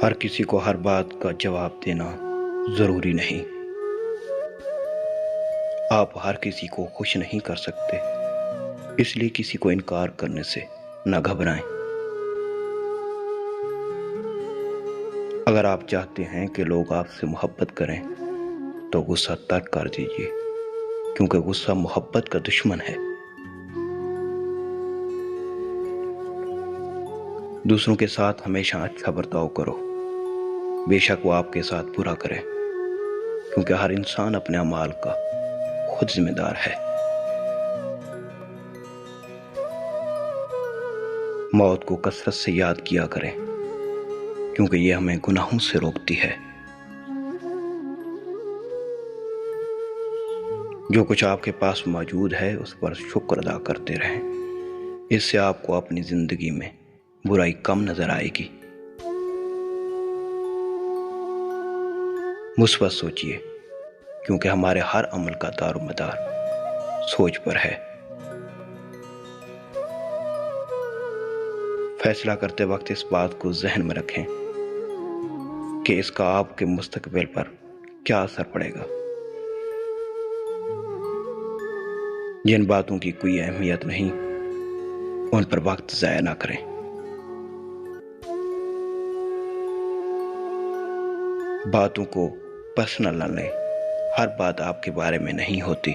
ہر کسی کو ہر بات کا جواب دینا ضروری نہیں۔ آپ ہر کسی کو خوش نہیں کر سکتے، اس لیے کسی کو انکار کرنے سے نہ گھبرائیں۔ اگر آپ چاہتے ہیں کہ لوگ آپ سے محبت کریں تو غصہ ترک کر دیجیے، کیونکہ غصہ محبت کا دشمن ہے۔ دوسروں کے ساتھ ہمیشہ اچھا برتاؤ کرو، بے شک وہ آپ کے ساتھ برا کرے، کیونکہ ہر انسان اپنے اعمال کا خود ذمہ دار ہے۔ موت کو کثرت سے یاد کیا کریں، کیونکہ یہ ہمیں گناہوں سے روکتی ہے۔ جو کچھ آپ کے پاس موجود ہے اس پر شکر ادا کرتے رہیں، اس سے آپ کو اپنی زندگی میں برائی کم نظر آئے گی۔ مثبت سوچیے، کیونکہ ہمارے ہر عمل کا دار و مدار سوچ پر ہے۔ فیصلہ کرتے وقت اس بات کو ذہن میں رکھیں کہ اس کا آپ کے مستقبل پر کیا اثر پڑے گا۔ جن باتوں کی کوئی اہمیت نہیں، ان پر وقت ضائع نہ کریں۔ باتوں کو پرسنل نہ لیں، ہر بات آپ کے بارے میں نہیں ہوتی۔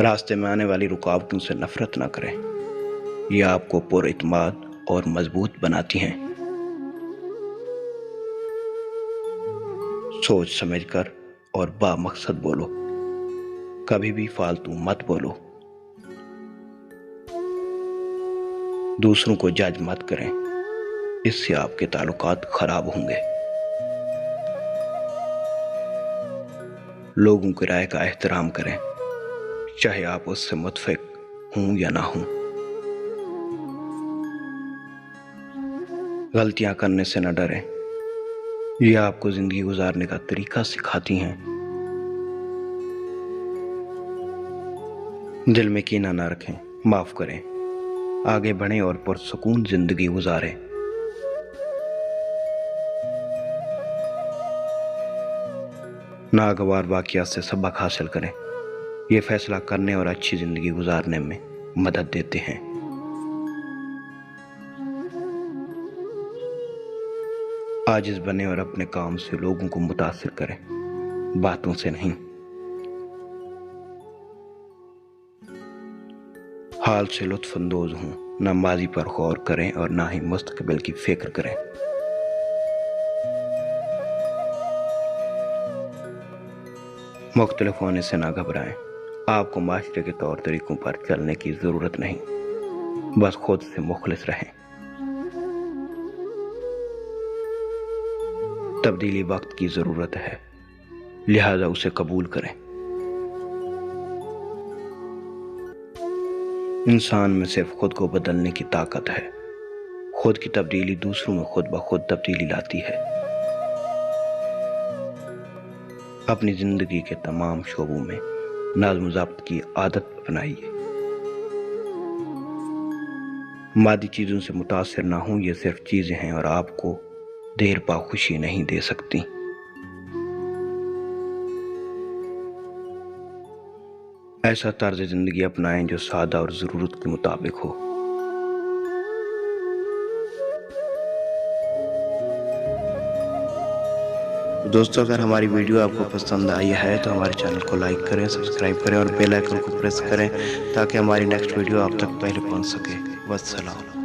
راستے میں آنے والی رکاوٹوں سے نفرت نہ کریں، یہ آپ کو پر اعتماد اور مضبوط بناتی ہیں۔ سوچ سمجھ کر اور با مقصد بولو، کبھی بھی فالتو مت بولو۔ دوسروں کو جج مت کریں، اس سے آپ کے تعلقات خراب ہوں گے۔ لوگوں کی رائے کا احترام کریں، چاہے آپ اس سے متفق ہوں یا نہ ہوں۔ غلطیاں کرنے سے نہ ڈریں، یہ آپ کو زندگی گزارنے کا طریقہ سکھاتی ہیں۔ دل میں کینہ نہ رکھیں، معاف کریں، آگے بڑھیں اور پرسکون زندگی گزاریں۔ ناگوار واقعات سے سبق حاصل کریں، یہ فیصلہ کرنے اور اچھی زندگی گزارنے میں مدد دیتے ہیں۔ عاجز بنیں اور اپنے کام سے لوگوں کو متاثر کریں، باتوں سے نہیں۔ حال سے لطف اندوز ہوں، نہ ماضی پر غور کریں اور نہ ہی مستقبل کی فکر کریں۔ مختلف ہونے سے نہ گھبرائیں، آپ کو معاشرے کے طور طریقوں پر چلنے کی ضرورت نہیں، بس خود سے مخلص رہیں۔ تبدیلی وقت کی ضرورت ہے، لہذا اسے قبول کریں۔ انسان میں صرف خود کو بدلنے کی طاقت ہے، خود کی تبدیلی دوسروں میں خود بخود تبدیلی لاتی ہے۔ اپنی زندگی کے تمام شعبوں میں نظم و ضبط کی عادت اپنائیے۔ مادی چیزوں سے متاثر نہ ہوں، یہ صرف چیزیں ہیں اور آپ کو دیر پا خوشی نہیں دے سکتی۔ ایسا طرز زندگی اپنائیں جو سادہ اور ضرورت کے مطابق ہو۔ دوستو، اگر ہماری ویڈیو آپ کو پسند آئی ہے تو ہمارے چینل کو لائک کریں، سبسکرائب کریں اور بیل آئیکن کو پریس کریں تاکہ ہماری نیکسٹ ویڈیو آپ تک پہلے پہنچ سکے۔ والسلام۔